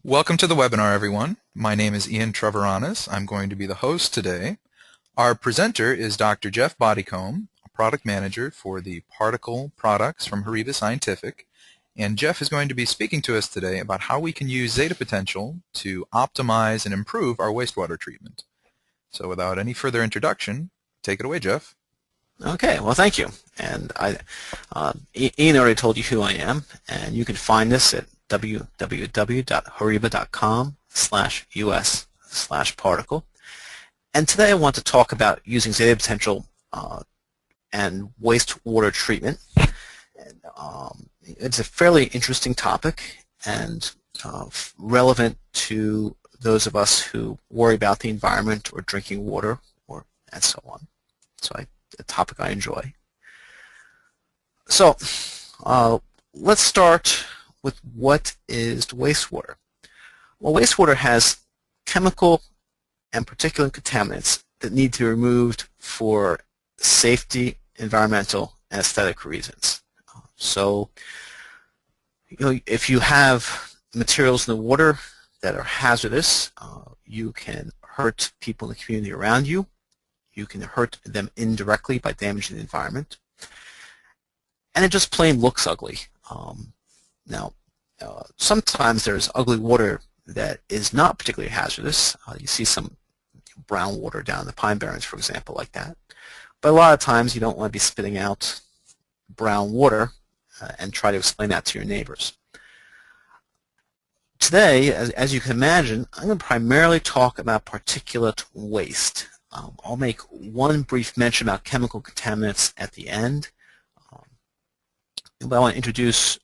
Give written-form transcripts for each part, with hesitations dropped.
Welcome to the webinar, everyone. My name is Ian Trevoranis. I'm going to be the host today. Our presenter is Dr. Jeff Bodycomb, a product manager for the particle products from Horiba Scientific. And Jeff is going to be speaking to us today about how we can use Zeta potential to optimize and improve our wastewater treatment. So without any further introduction, take it away, Jeff. Okay, well, thank you. And Ian already told you who I am, and you can find this at www.horiba.com/us/particle. And today I want to talk about using Zeta potential and wastewater treatment. And, it's a fairly interesting topic and relevant to those of us who worry about the environment or drinking water and so on. So a topic I enjoy. So let's start with what is wastewater. Well, wastewater has chemical and particulate contaminants that need to be removed for safety, environmental, and aesthetic reasons. So, if you have materials in the water that are hazardous, you can hurt people in the community around you. You can hurt them indirectly by damaging the environment. And it just plain looks ugly. Sometimes there's ugly water that is not particularly hazardous. You see some brown water down in the Pine Barrens, for example, like that. But a lot of times you don't want to be spitting out brown water and try to explain that to your neighbors. Today, as you can imagine, I'm going to primarily talk about particulate waste. I'll make one brief mention about chemical contaminants at the end. But I want to introduce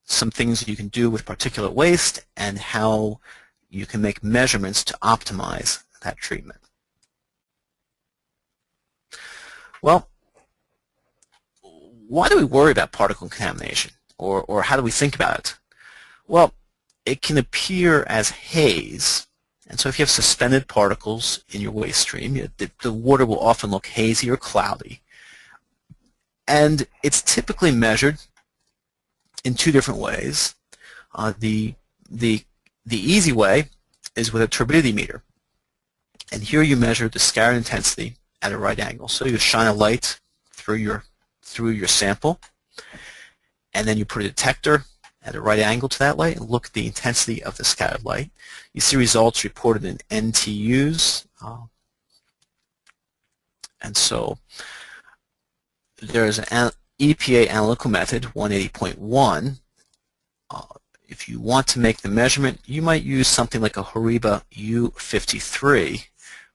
some things that you can do with particulate waste and how you can make measurements to optimize that treatment. Well, why do we worry about particle contamination, or how do we think about it? Well, it can appear as haze. And so if you have suspended particles in your waste stream, the water will often look hazy or cloudy. And it's typically measured in two different ways. The easy way is with a turbidity meter. And here you measure the scatter intensity at a right angle. So you shine a light through your sample, and then you put a detector at a right angle to that light and look at the intensity of the scattered light. You see results reported in NTUs. And so there's an EPA analytical method, 180.1. If you want to make the measurement, you might use something like a Horiba U53,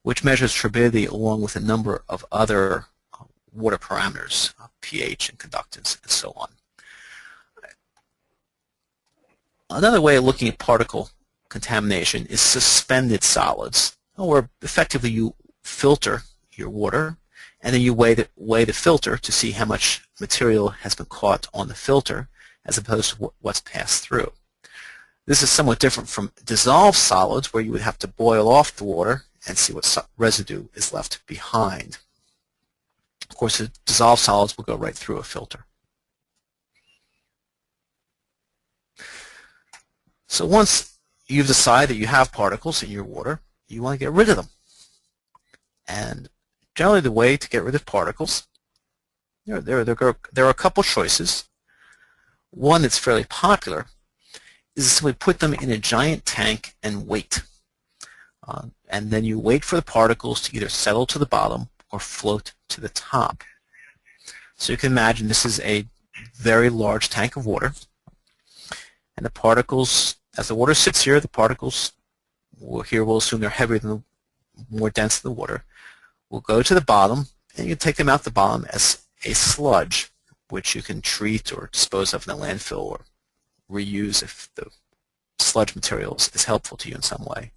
which measures turbidity along with a number of other water parameters, pH and conductance and so on. Another way of looking at particle contamination is suspended solids, where effectively you filter your water and then you weigh the filter to see how much material has been caught on the filter as opposed to what's passed through. This is somewhat different from dissolved solids, where you would have to boil off the water and see what residue is left behind. Of course, the dissolved solids will go right through a filter. So once you've decided that you have particles in your water, you want to get rid of them. And generally the way to get rid of particles, there are a couple choices. One that's fairly popular is to simply put them in a giant tank and wait. And then you wait for the particles to either settle to the bottom or float to the top. So you can imagine this is a very large tank of water. And the particles, as the water sits here, the particles here will assume they're heavier than more dense than the water, will go to the bottom, and you can take them out the bottom as a sludge, which you can treat or dispose of in a landfill or reuse if the sludge material is helpful to you in some way.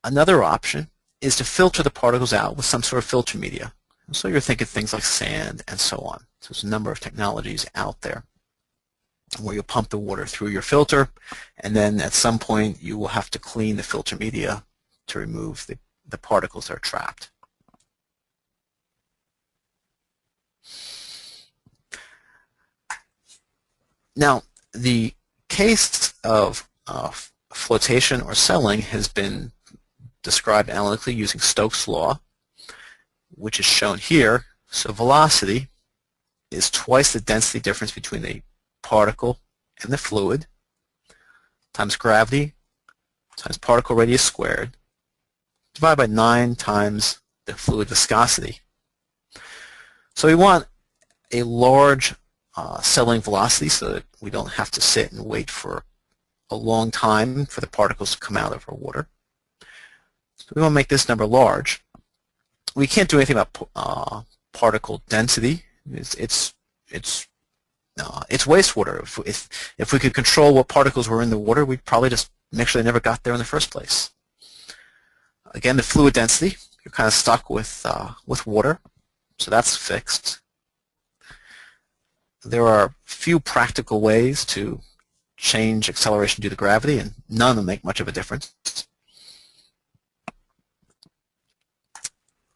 Another option is to filter the particles out with some sort of filter media. So you're thinking things like sand and so on. So there's a number of technologies out there where you pump the water through your filter, and then at some point you will have to clean the filter media to remove the particles that are trapped. Now, the case of flotation or settling has been described analytically using Stokes' law, which is shown here. So velocity is twice the density difference between the particle and the fluid times gravity times particle radius squared divided by 9 times the fluid viscosity. So we want a large settling velocity so that we don't have to sit and wait for a long time for the particles to come out of our water. So we want to make this number large. We can't do anything about particle density. It's wastewater. If we could control what particles were in the water, we'd probably just make sure they never got there in the first place. Again, the fluid density, you're kind of stuck with water, so that's fixed. There are few practical ways to change acceleration due to gravity, and none of them make much of a difference.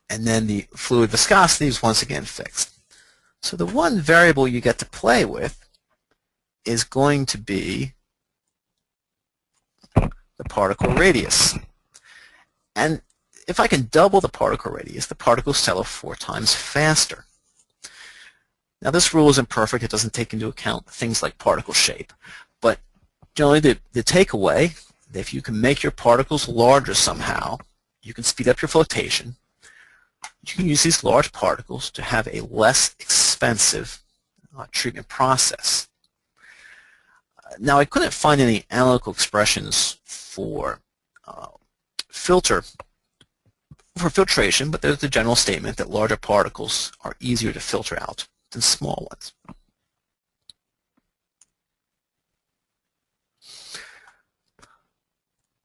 And then the fluid viscosity is once again fixed. So the one variable you get to play with is going to be the particle radius. And if I can double the particle radius, the particles settle 4 times faster. Now this rule is imperfect. It doesn't take into account things like particle shape. But generally the takeaway, if you can make your particles larger somehow, you can speed up your flotation. You can use these large particles to have a less expensive treatment process. Now I couldn't find any analytical expressions for filtration, but there's the general statement that larger particles are easier to filter out than small ones.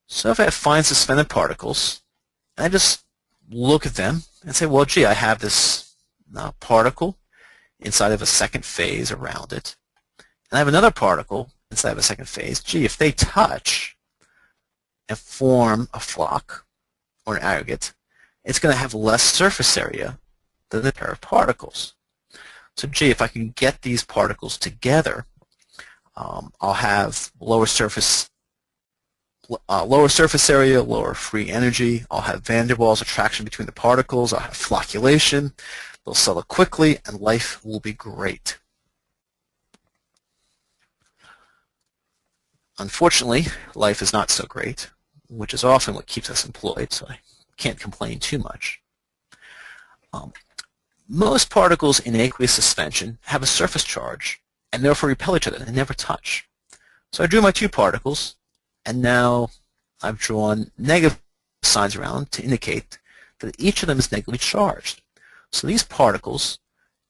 So if I have fine suspended particles, and I just look at them and say, well, gee, I have this particle inside of a second phase around it, and I have another particle inside of a second phase. Gee, if they touch and form a flock or an aggregate, it's going to have less surface area than the pair of particles. So gee, if I can get these particles together, I'll have lower surface area, lower free energy. I'll have van der Waals attraction between the particles. I'll have flocculation. They'll settle quickly, and life will be great. Unfortunately, life is not so great, which is often what keeps us employed, so I can't complain too much. Most particles in aqueous suspension have a surface charge and therefore repel each other. They never touch. So I drew my 2 particles, and now I've drawn negative signs around to indicate that each of them is negatively charged. So these particles,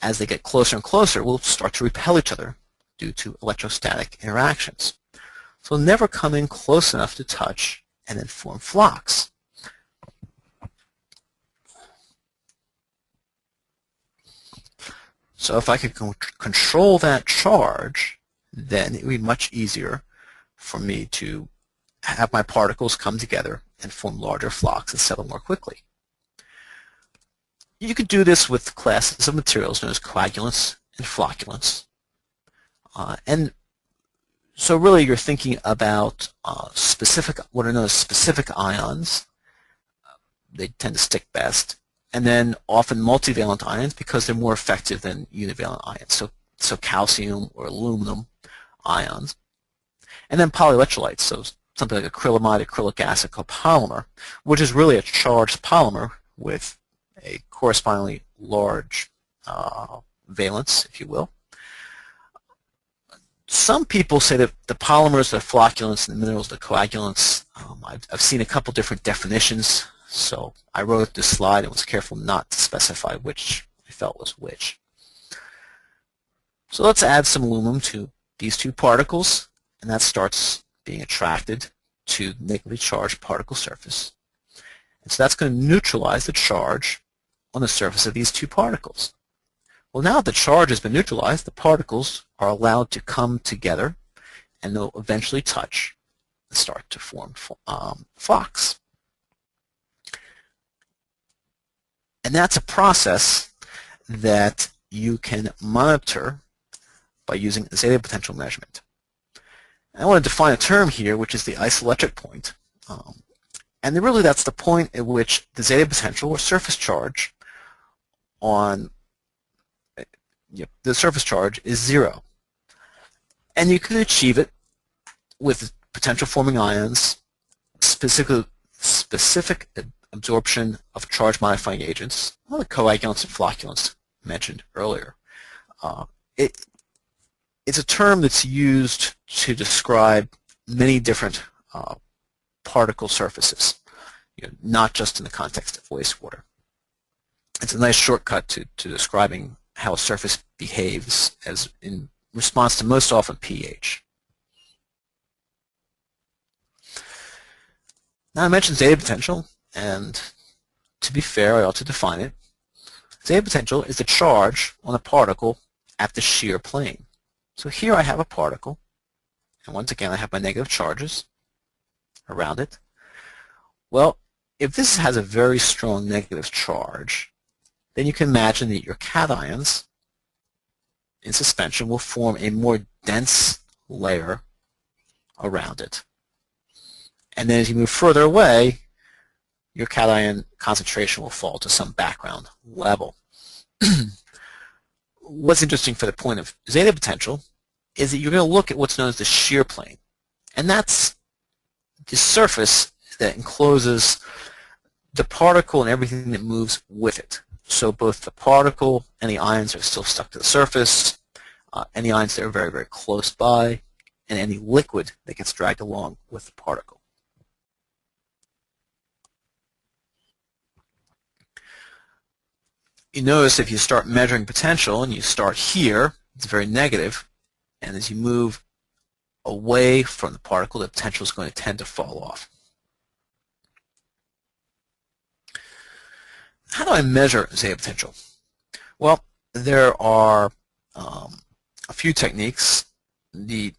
as they get closer and closer, will start to repel each other due to electrostatic interactions. So they'll never come in close enough to touch and then form flocks. So if I could control that charge, then it would be much easier for me to have my particles come together and form larger flocks and settle more quickly. You could do this with classes of materials known as coagulants and flocculants. And so really you're thinking about what are known as specific ions. They tend to stick best. And then often multivalent ions because they're more effective than univalent ions. So calcium or aluminum ions. And then polyelectrolytes, so something like acrylamide, acrylic acid copolymer, which is really a charged polymer with a correspondingly large valence, if you will. Some people say that the polymers, the flocculants, and the minerals, the coagulants, I've seen a couple different definitions. So I wrote this slide and was careful not to specify which I felt was which. So let's add some aluminum to these 2 particles, and that starts being attracted to the negatively charged particle surface. And so that's going to neutralize the charge on the surface of these 2 particles. Well, now that the charge has been neutralized, the particles are allowed to come together, and they'll eventually touch and start to form flocks. And that's a process that you can monitor by using zeta potential measurement. And I want to define a term here, which is the isoelectric point. And then really that's the point at which the zeta potential or surface charge on the surface charge is 0. And you can achieve it with potential forming ions, specific absorption of charge modifying agents, well, the coagulants and flocculants mentioned earlier. It's a term that's used to describe many different particle surfaces, not just in the context of wastewater. It's a nice shortcut to describing how a surface behaves as in response to most often pH. Now I mentioned zeta potential, and to be fair, I ought to define it. Zeta potential is the charge on a particle at the shear plane. So here I have a particle, and once again I have my negative charges around it. Well, if this has a very strong negative charge, then you can imagine that your cations in suspension will form a more dense layer around it. And then as you move further away, your cation concentration will fall to some background level. What's interesting for the point of zeta potential is that you're going to look at what's known as the shear plane. And that's the surface that encloses the particle and everything that moves with it. So both the particle and the ions are still stuck to the surface, any ions that are very, very close by, and any liquid that gets dragged along with the particle. You notice if you start measuring potential and you start here, it's very negative, and as you move away from the particle, the potential is going to tend to fall off. How do I measure zeta potential? Well, there are a few techniques. You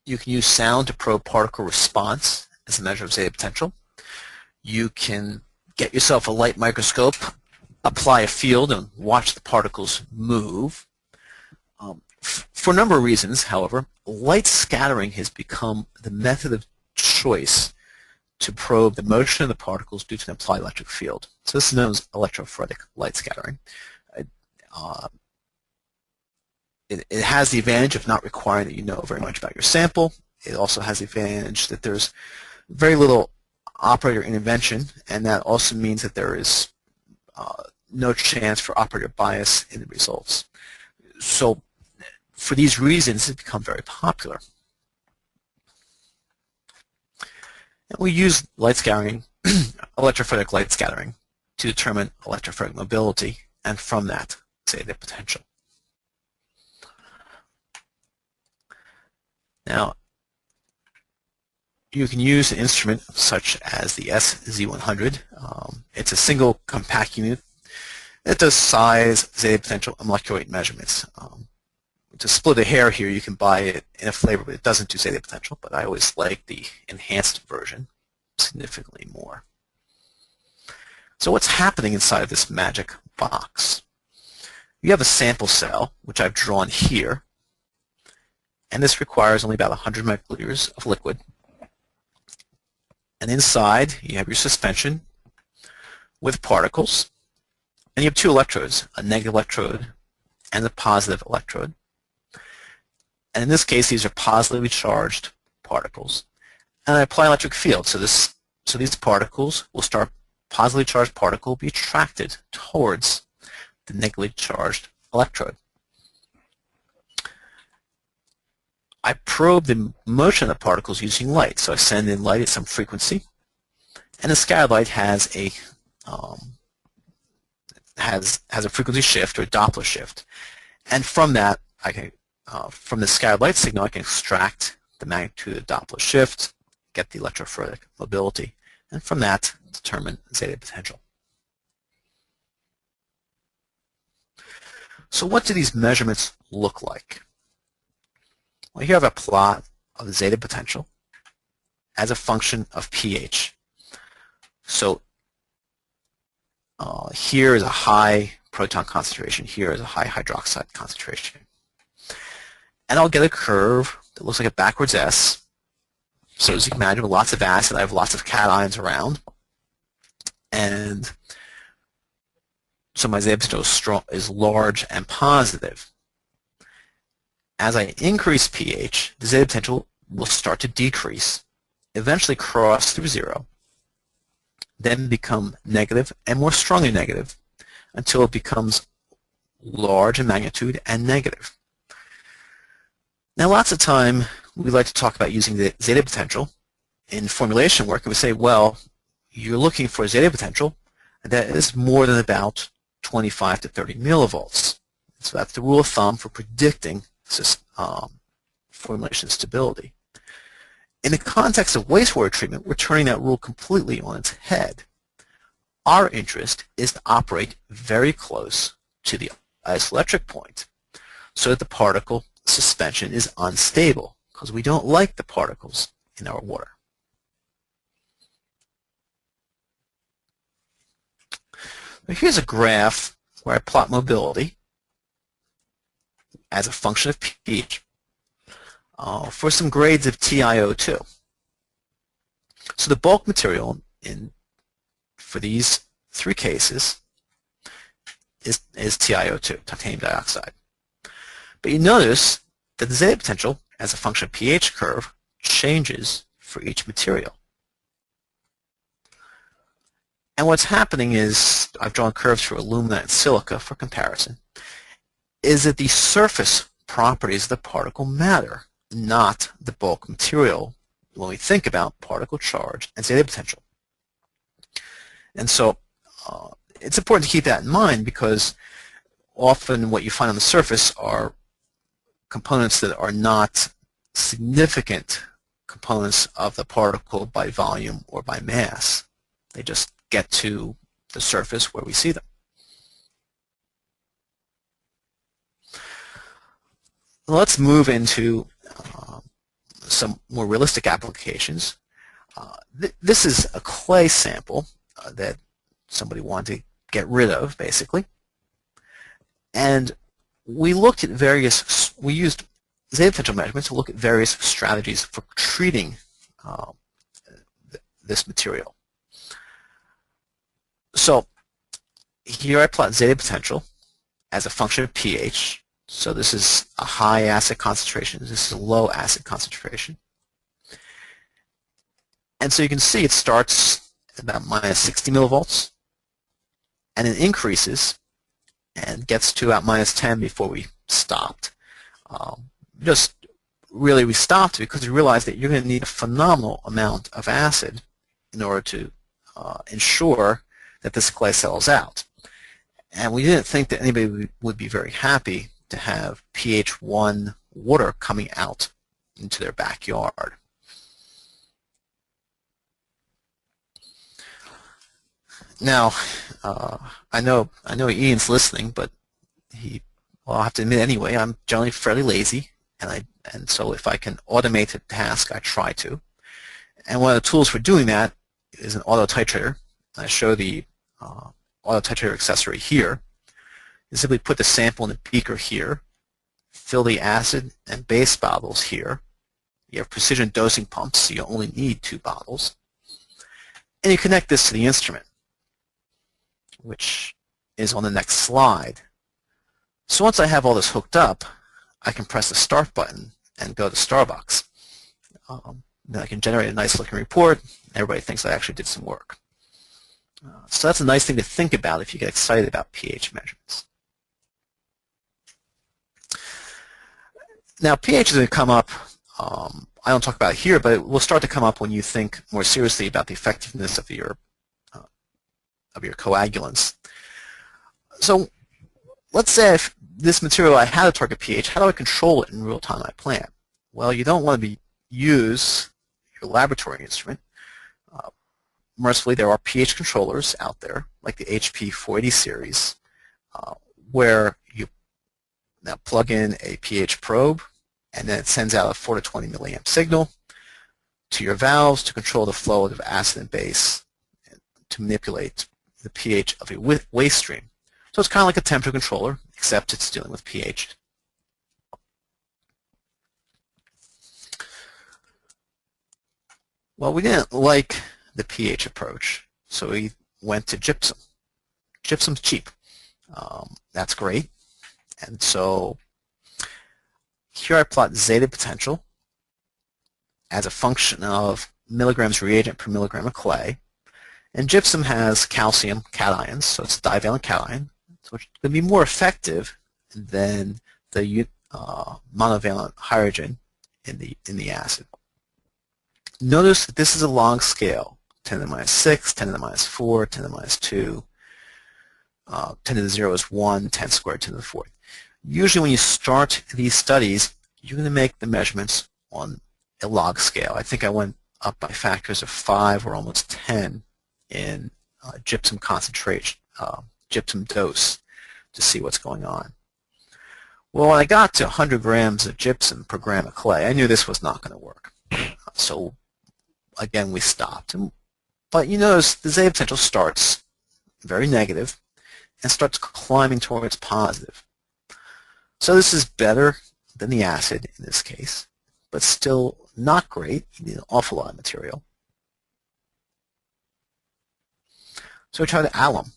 can use sound to probe particle response as a measure of zeta potential. You can get yourself a light microscope, apply a field, and watch the particles move. For a number of reasons, however, light scattering has become the method of choice to probe the motion of the particles due to an applied electric field. So this is known as electrophoretic light scattering. It has the advantage of not requiring that you know very much about your sample. It also has the advantage that there's very little operator intervention, and that also means that there is no chance for operator bias in the results. So for these reasons, it's become very popular. And we use light scattering, electrophoretic light scattering, to determine electrophoretic mobility, and from that, zeta potential. Now, you can use an instrument such as the SZ100. It's a single compact unit that does size, zeta potential, and molecular weight measurements. To split a hair here, you can buy it in a flavor, but it doesn't do zeta potential, but I always like the enhanced version significantly more. So what's happening inside of this magic box? You have a sample cell, which I've drawn here, and this requires only about 100 microliters of liquid. And inside, you have your suspension with particles, and you have two electrodes, a negative electrode and a positive electrode. And in this case, these are positively charged particles. And I apply an electric field, so these particles will start, positively charged particle will be attracted towards the negatively charged electrode. I probe the motion of the particles using light. So I send in light at some frequency, and the scattered light has a frequency shift or Doppler shift. And from that, I can from the scattered light signal, I can extract the magnitude of the Doppler shift, get the electrophoretic mobility, and from that, determine zeta potential. So what do these measurements look like? Well, here I have a plot of the zeta potential as a function of pH. So here is a high proton concentration, here is a high hydroxide concentration. and I'll get a curve that looks like a backwards S. So as you can imagine, with lots of acid, I have lots of cations around. And so my Zeta potential is large and positive. As I increase pH, the Zeta potential will start to decrease, eventually cross through 0, then become negative and more strongly negative until it becomes large in magnitude and negative. Now, lots of time we like to talk about using the Zeta potential in formulation work, and we say, well, you're looking for a Zeta potential that is more than about 25 to 30 millivolts. So that's the rule of thumb for predicting formulation stability. In the context of wastewater treatment, we're turning that rule completely on its head. Our interest is to operate very close to the isoelectric point so that the particle suspension is unstable, because we don't like the particles in our water. Now here's a graph where I plot mobility as a function of pH for some grades of TiO2. So the bulk material for these three cases is TiO2, titanium dioxide. But you notice that the Zeta potential as a function of pH curve changes for each material. And what's happening is, I've drawn curves for alumina and silica for comparison, is that the surface properties of the particle matter, not the bulk material, when we think about particle charge and Zeta potential. And so it's important to keep that in mind, because often what you find on the surface are components that are not significant components of the particle by volume or by mass. They just get to the surface where we see them. Let's move into some more realistic applications. This is a clay sample that somebody wanted to get rid of, basically. And we looked at we used Zeta potential measurements to look at various strategies for treating this material. So here I plot Zeta potential as a function of pH. So this is a high acid concentration. This is a low acid concentration. And so you can see it starts at about minus 60 millivolts, and it increases and gets to about minus 10 before we stopped. We stopped because we realized that you're going to need a phenomenal amount of acid in order to ensure that this clay settles out. And we didn't think that anybody would be very happy to have pH 1 water coming out into their backyard. Now, I know Ian's listening, but I'll have to admit anyway, I'm generally fairly lazy, and so if I can automate a task, I try to. And one of the tools for doing that is an auto titrator. I show the auto titrator accessory here. You simply put the sample in the beaker here, fill the acid and base bottles here. You have precision dosing pumps, so you only need 2 bottles. And you connect this to the instrument, which is on the next slide. So once I have all this hooked up, I can press the start button and go to Starbucks. Then I can generate a nice looking report. Everybody thinks I actually did some work. So that's a nice thing to think about if you get excited about pH measurements. Now pH is going to come up, I don't talk about it here, but it will start to come up when you think more seriously about the effectiveness of your coagulants. So let's say if this material I had a target pH, how do I control it in real time in my plant? Well, you don't want to use your laboratory instrument. Mercifully, there are pH controllers out there, like the HP 480 series, where you now plug in a pH probe, and then it sends out a 4 to 20 milliamp signal to your valves to control the flow of acid and base, and to manipulate the pH of a waste stream. So it's kind of like a temperature controller, except it's dealing with pH. Well, we didn't like the pH approach, so we went to gypsum. Gypsum's cheap. That's great. And so here I plot zeta potential as a function of milligrams reagent per milligram of clay. And gypsum has calcium cations, so it's a divalent cation, so it's going to be more effective than the monovalent hydrogen in the acid. Notice that this is a log scale, 10 to the minus 6, 10 to the minus 4, 10 to the minus 2, 10 to the 0 is 1, 10 squared, 10 to the 4th. Usually when you start these studies, you're going to make the measurements on a log scale. I think I went up by factors of 5 or almost 10 in gypsum concentration, gypsum dose, to see what's going on. Well, when I got to 100 grams of gypsum per gram of clay, I knew this was not going to work. So again, we stopped. But you notice the zeta potential starts very negative and starts climbing towards positive. So this is better than the acid in this case, but still not great. You need an awful lot of material. So we try the alum.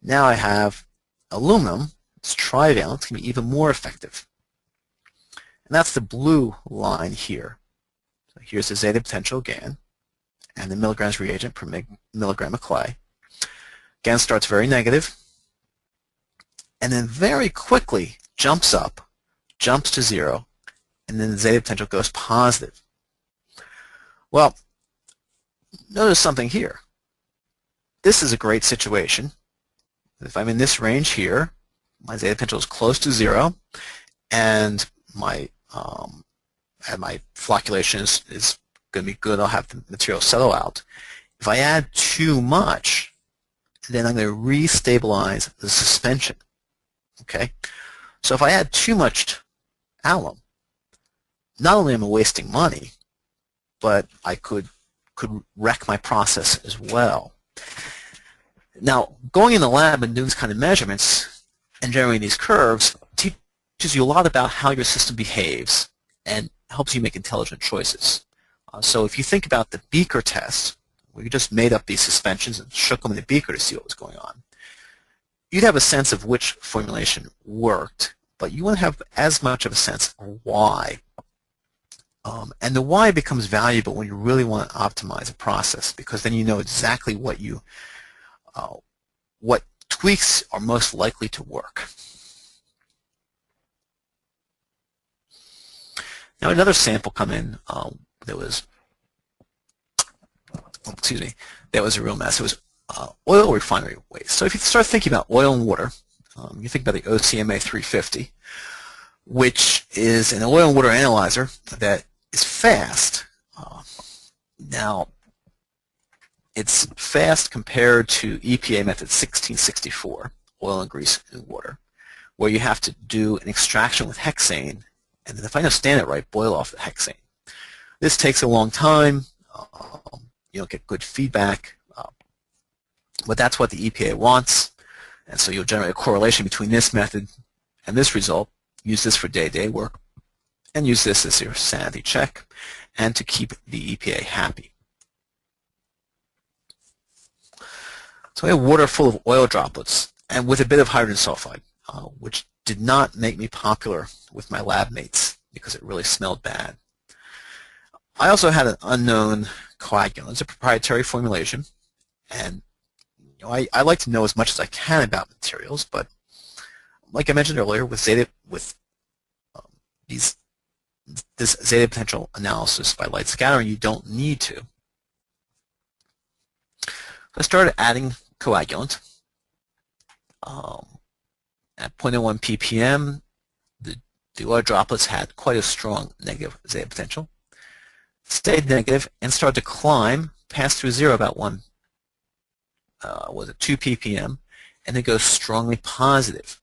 Now I have aluminum. It's trivalent. It's going to be even more effective. And that's the blue line here. So here's the zeta potential again, and the milligrams reagent per milligram of clay. Again, starts very negative, and then very quickly jumps up, jumps to 0, and then the zeta potential goes positive. Well, notice something here. This is a great situation. If I'm in this range here, my zeta potential is close to 0, and my flocculation is going to be good. I'll have the material settle out. If I add too much, then I'm going to restabilize the suspension. Okay, so if I add too much alum, not only am I wasting money, but I could wreck my process as well. Now, going in the lab and doing this kind of measurements and generating these curves teaches you a lot about how your system behaves and helps you make intelligent choices. So if you think about the beaker test, where you just made up these suspensions and shook them in the beaker to see what was going on, you'd have a sense of which formulation worked, but you wouldn't have as much of a sense of why. And the why becomes valuable when you really want to optimize a process, because then you know exactly what tweaks are most likely to work. Now another sample come in that was a real mess. It was oil refinery waste. So if you start thinking about oil and water, you think about the OCMA 350, which is an oil and water analyzer that is fast. Now, it's fast compared to EPA method 1664, oil and grease and water, where you have to do an extraction with hexane, and then if I understand it right, boil off the hexane. This takes a long time. You don't get good feedback, but that's what the EPA wants, and so you'll generate a correlation between this method and this result. Use this for day-to-day work, and use this as your sanity check, and to keep the EPA happy. So we have water full of oil droplets, and with a bit of hydrogen sulfide, which did not make me popular with my lab mates because it really smelled bad. I also had an unknown coagulant. It's a proprietary formulation, and I like to know as much as I can about materials, but like I mentioned earlier, with this zeta potential analysis by light scattering, you don't need to. I started adding coagulant. At 0.01 ppm, the oil droplets had quite a strong negative zeta potential. Stayed negative and started to climb, passed through 0 about 2 ppm, and then goes strongly positive.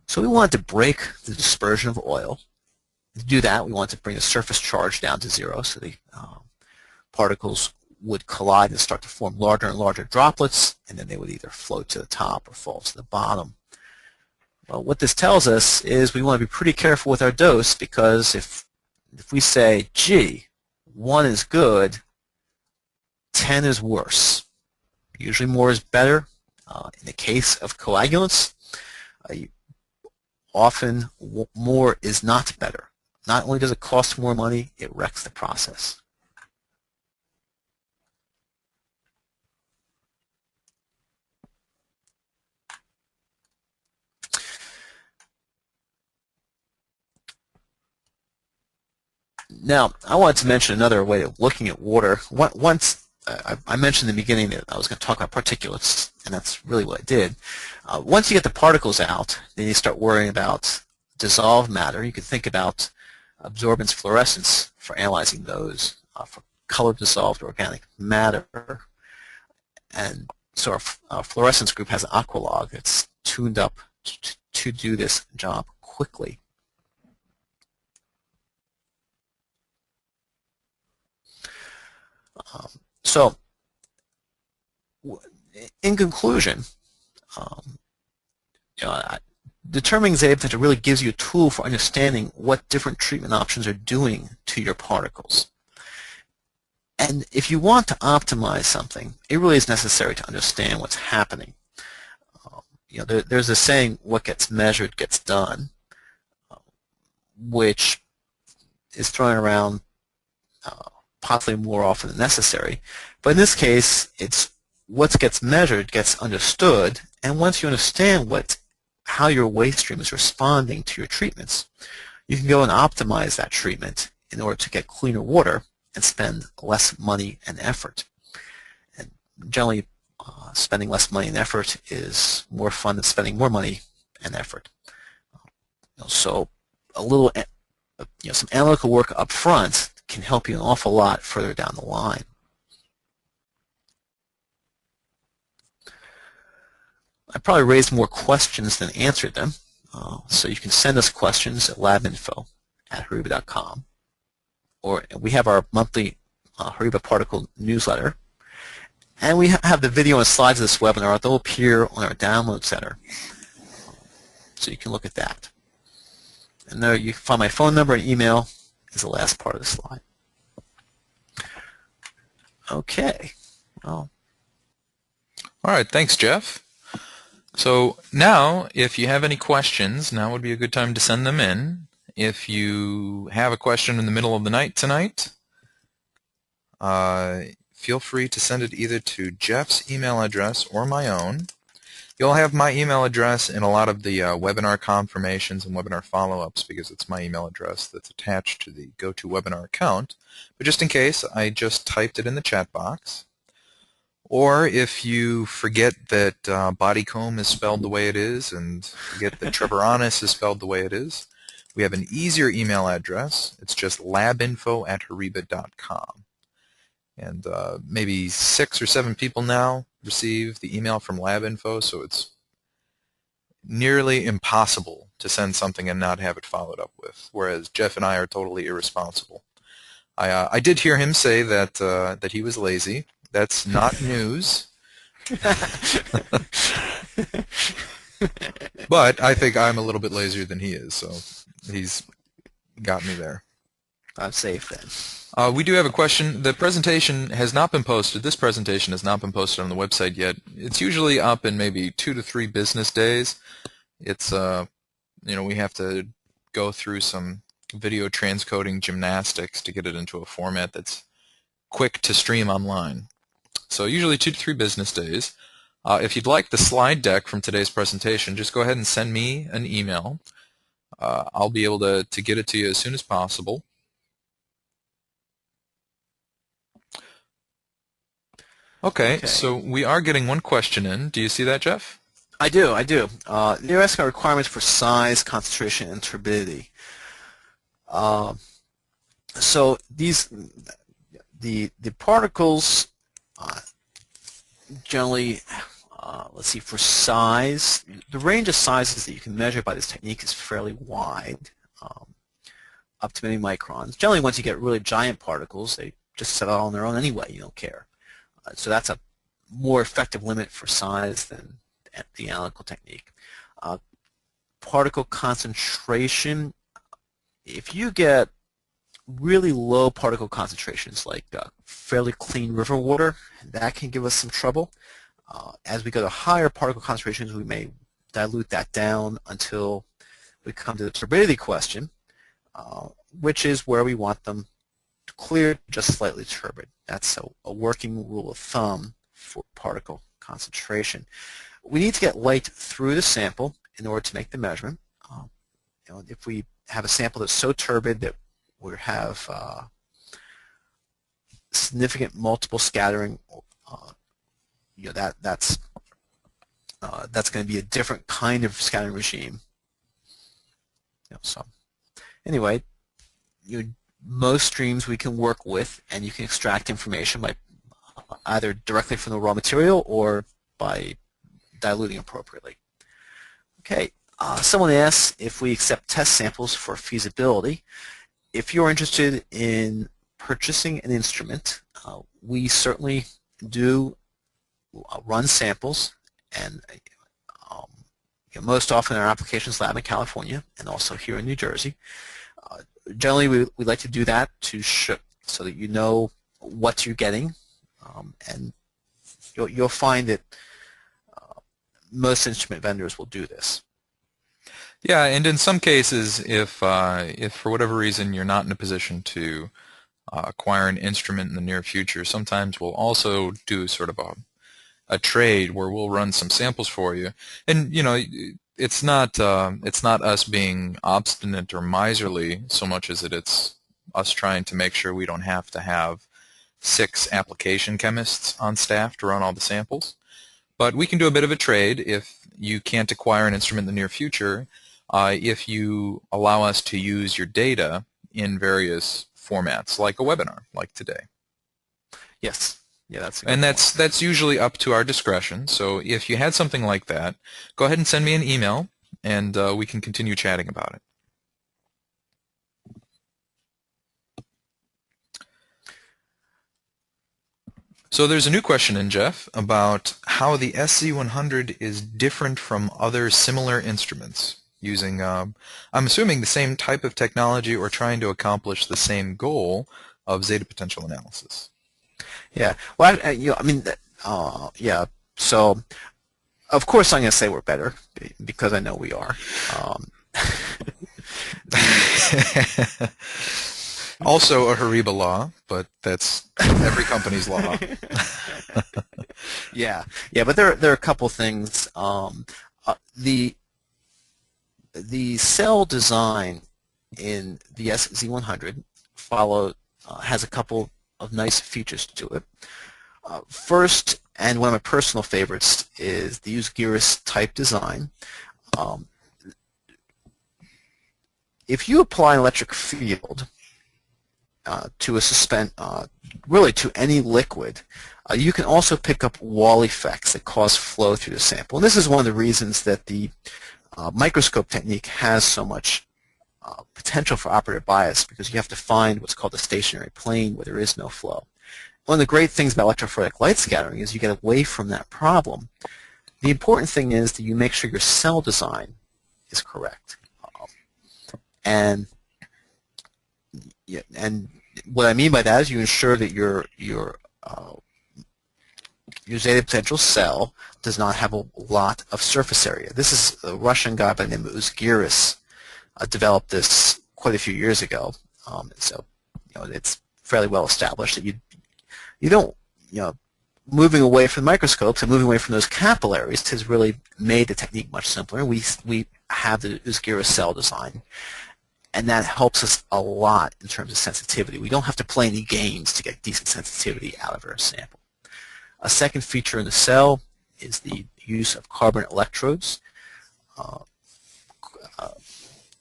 So we wanted to break the dispersion of oil. To do that, we wanted to bring the surface charge down to 0, so the particles would collide and start to form larger and larger droplets, and then they would either float to the top or fall to the bottom. Well, what this tells us is we want to be pretty careful with our dose, because if we say, gee, 1 is good, 10 is worse. Usually more is better. In the case of coagulants, often more is not better. Not only does it cost more money, it wrecks the process. Now, I wanted to mention another way of looking at water. Once I mentioned in the beginning that I was going to talk about particulates, and that's really what I did. Once you get the particles out, then you start worrying about dissolved matter. You can think about absorbance fluorescence for analyzing those, for color dissolved organic matter. And so our fluorescence group has an aqualog that's tuned up to do this job quickly. So, in conclusion, determining Zeta potential really gives you a tool for understanding what different treatment options are doing to your particles. And if you want to optimize something, it really is necessary to understand what's happening. There's a saying, what gets measured gets done, which is thrown around possibly more often than necessary. But in this case, it's what gets measured gets understood, and once you understand how your waste stream is responding to your treatments, you can go and optimize that treatment in order to get cleaner water and spend less money and effort. And generally, spending less money and effort is more fun than spending more money and effort. So a little, some analytical work up front can help you an awful lot further down the line. I probably raised more questions than answered them, so you can send us questions at labinfo@horiba.com, or we have our monthly Horiba Particle newsletter, and we have the video and slides of this webinar. They'll appear on our download center, so you can look at that. And there you can find my phone number and email is the last part of the slide. Okay. Well. All right, thanks, Jeff. So now, if you have any questions, now would be a good time to send them in. If you have a question in the middle of the night tonight, feel free to send it either to Jeff's email address or my own. You'll have my email address in a lot of the webinar confirmations and webinar follow-ups because it's my email address that's attached to the GoToWebinar account. But just in case, I just typed it in the chat box. Or if you forget that Bodycomb is spelled the way it is and forget that Trevoranis is spelled the way it is, we have an easier email address. It's just labinfo@horiba.com. And maybe 6 or 7 people now receive the email from LabInfo, so it's nearly impossible to send something and not have it followed up with, whereas Jeff and I are totally irresponsible. I did hear him say that that he was lazy. That's not news. But I think I'm a little bit lazier than he is, so he's got me there. I'm safe then. We do have a question. The presentation has not been posted. This presentation has not been posted on the website yet. It's usually up in maybe 2 to 3 business days. It's we have to go through some video transcoding gymnastics to get it into a format that's quick to stream online. So usually 2 to 3 business days. If you'd like the slide deck from today's presentation, just go ahead and send me an email. I'll be able to get it to you as soon as possible. Okay, so we are getting one question in. Do you see that, Jeff? I do. They're asking requirements for size, concentration, and turbidity. So the particles generally, let's see, for size, the range of sizes that you can measure by this technique is fairly wide, up to many microns. Generally, once you get really giant particles, they just settle on their own anyway. You don't care. So that's a more effective limit for size than the analytical technique. Particle concentration, if you get really low particle concentrations, like fairly clean river water, that can give us some trouble. As we go to higher particle concentrations, we may dilute that down until we come to the turbidity question, which is where we want them to clear just slightly turbid. That's a working rule of thumb for particle concentration. We need to get light through the sample in order to make the measurement. If we have a sample that's so turbid that we have significant multiple scattering, that's going to be a different kind of scattering regime. So anyway, most streams we can work with, and you can extract information by either directly from the raw material or by diluting appropriately. Okay, someone asks if we accept test samples for feasibility. If you're interested in purchasing an instrument, we certainly do run samples, and most often in our applications lab in California and also here in New Jersey. Generally, we like to do that to show, so that you know what you're getting, and you'll find that most instrument vendors will do this. Yeah, and in some cases, if for whatever reason you're not in a position to acquire an instrument in the near future, sometimes we'll also do sort of a trade where we'll run some samples for you. And it's not us being obstinate or miserly so much as it's us trying to make sure we don't have to have 6 application chemists on staff to run all the samples. But we can do a bit of a trade if you can't acquire an instrument in the near future, if you allow us to use your data in various formats, like a webinar, like today. Yes. Yeah, that's usually up to our discretion. So if you had something like that, go ahead and send me an email, and we can continue chatting about it. So there's a new question in, Jeff, about how the SC100 is different from other similar instruments using, I'm assuming, the same type of technology or trying to accomplish the same goal of zeta potential analysis. Yeah. Well, yeah. So, of course, I'm going to say we're better because I know we are. Also a Hariba law, but that's every company's law. Yeah. But there are a couple things. The cell design in the SZ100 has a couple of nice features to it. First, and one of my personal favorites, is the Usgiris type design. If you apply an electric field to a really to any liquid, you can also pick up wall effects that cause flow through the sample. And this is one of the reasons that the microscope technique has so much potential for operator bias, because you have to find what's called a stationary plane where there is no flow. One of the great things about electrophoretic light scattering is you get away from that problem. The important thing is that you make sure your cell design is correct. And what I mean by that is you ensure that your zeta potential cell does not have a lot of surface area. This is a Russian guy by the name of Usgiris developed this quite a few years ago. So it's fairly well established that you don't, moving away from microscopes and moving away from those capillaries has really made the technique much simpler. We have the Usgiris cell design, and that helps us a lot in terms of sensitivity. We don't have to play any games to get decent sensitivity out of our sample. A second feature in the cell is the use of carbon electrodes.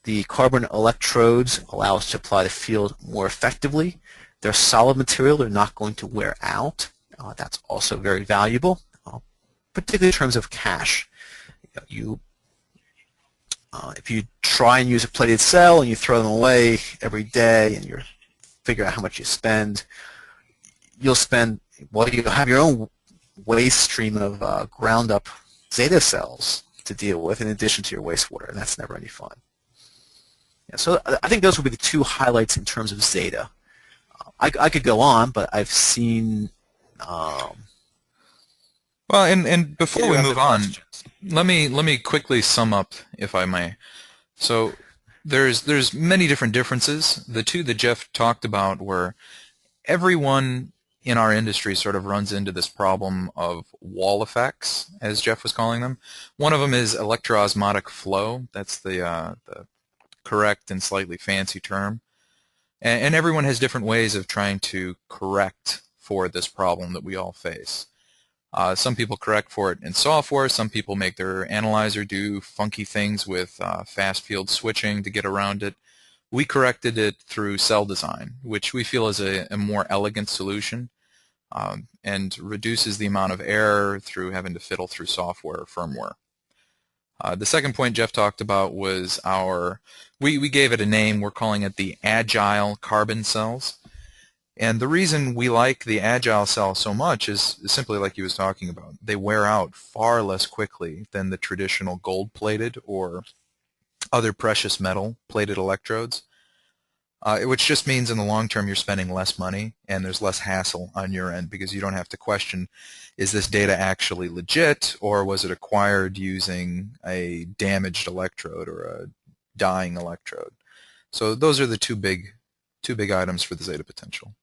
The carbon electrodes allow us to apply the field more effectively. They're solid material. They're not going to wear out. That's also very valuable, particularly in terms of cash. If you try and use a plated cell and you throw them away every day and you figure out how much you spend, you'll have your own waste stream of ground-up Zeta cells to deal with in addition to your wastewater, and that's never any fun. Yeah, so I think those would be the two highlights in terms of Zeta. I could go on, but I've seen. Well, and You before do we have the move on, questions. let me quickly sum up, if I may. So there's many different differences. The two that Jeff talked about were everyone in our industry sort of runs into this problem of wall effects, as Jeff was calling them. One of them is electroosmotic flow. That's the correct and slightly fancy term. And everyone has different ways of trying to correct for this problem that we all face. Some people correct for it in software. Some people make their analyzer do funky things with fast field switching to get around it. We corrected it through cell design, which we feel is a more elegant solution and reduces the amount of error through having to fiddle through software or firmware. The second point Jeff talked about was we gave it a name. We're calling it the agile carbon cells. And the reason we like the agile cell so much is simply like he was talking about. They wear out far less quickly than the traditional gold-plated or other precious metal-plated electrodes, which just means in the long term you're spending less money and there's less hassle on your end because you don't have to question, is this data actually legit or was it acquired using a damaged electrode or a dying electrode? So those are the two big items for the Zeta potential.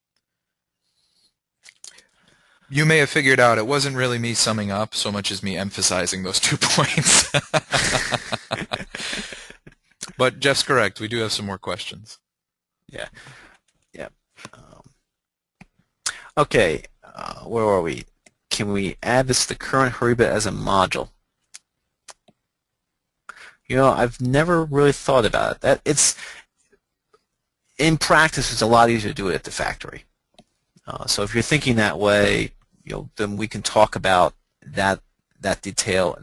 You may have figured out it wasn't really me summing up so much as me emphasizing those 2 points. But Jeff's correct. We do have some more questions. Yeah, yeah. Okay, where are we? Can we add this to the current Hariba as a module? You know, I've never really thought about it. In practice, it's a lot easier to do it at the factory. So if you're thinking that way, then we can talk about that detail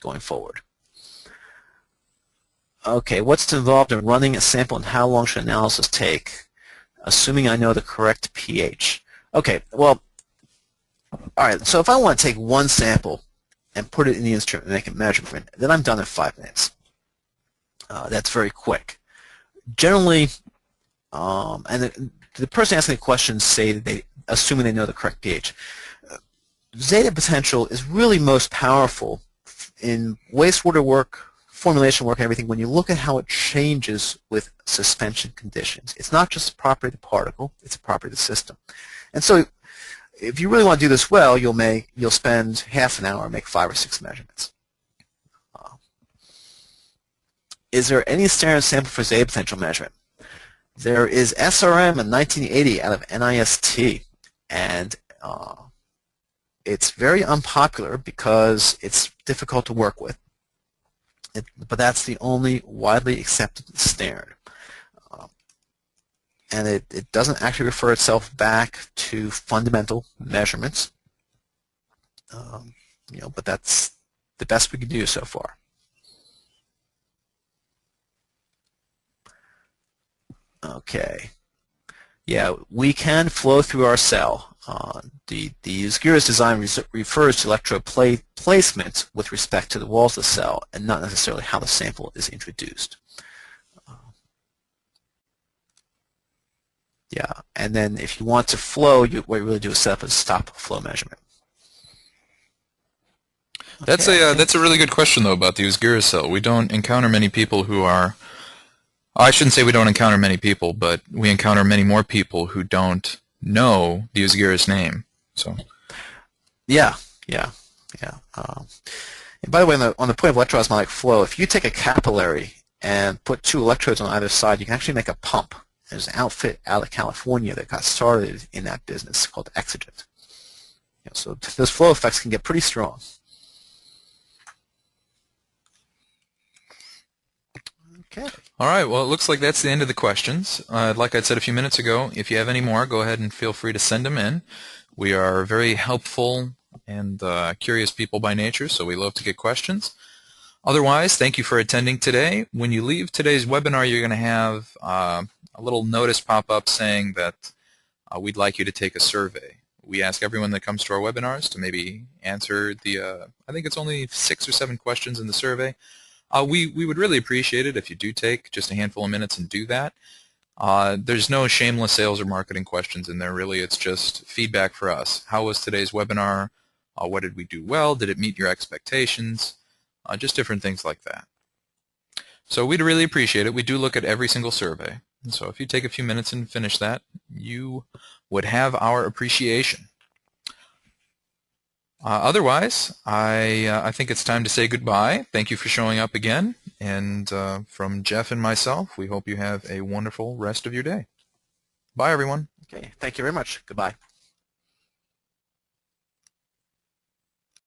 going forward. Okay, what's involved in running a sample and how long should analysis take, assuming I know the correct pH? Okay, well, all right, so if I want to take one sample and put it in the instrument and make a measurement, then I'm done in 5 minutes. That's very quick. Generally, and the person asking the question say that assuming they know the correct pH. Zeta potential is really most powerful in wastewater work, formulation work, and everything when you look at how it changes with suspension conditions. It's not just a property of the particle, it's a property of the system. And so if you really want to do this well, you'll spend half an hour and make 5 or 6 measurements. Is there any standard sample for Zeta potential measurement? There is SRM in 1980 out of NIST, and it's very unpopular because it's difficult to work with. But that's the only widely accepted standard. And it doesn't actually refer itself back to fundamental measurements. But that's the best we can do so far. Okay. Yeah, we can flow through our cell. The Usgira's design refers to electrode placement with respect to the walls of the cell and not necessarily how the sample is introduced. Yeah, and then if you want to flow, what you really do is set up a stop flow measurement. Okay, that's a really good question though about the Usgira cell. We don't encounter many people who are. I shouldn't say we don't encounter many people, but we encounter many more people who don't know the Usgira's name. So. Yeah. And by the way, on the point of electroosmotic flow, if you take a capillary and put 2 electrodes on either side, you can actually make a pump. There's an outfit out of California that got started in that business called Exigent. So those flow effects can get pretty strong. Okay. All right, well, it looks like that's the end of the questions. Like I said a few minutes ago, if you have any more, go ahead and feel free to send them in. We are very helpful and curious people by nature, so we love to get questions. Otherwise, thank you for attending today. When you leave today's webinar, you're going to have a little notice pop up saying that we'd like you to take a survey. We ask everyone that comes to our webinars to maybe answer I think it's only 6 or 7 questions in the survey. We would really appreciate it if you do take just a handful of minutes and do that. There's no shameless sales or marketing questions in there, really. It's just feedback for us. How was today's webinar? What did we do well? Did it meet your expectations? Just different things like that. So we'd really appreciate it. We do look at every single survey. So if you take a few minutes and finish that, you would have our appreciation. Otherwise, I think it's time to say goodbye. Thank you for showing up again. And from Jeff and myself, we hope you have a wonderful rest of your day. Bye, everyone. Okay, thank you very much. Goodbye.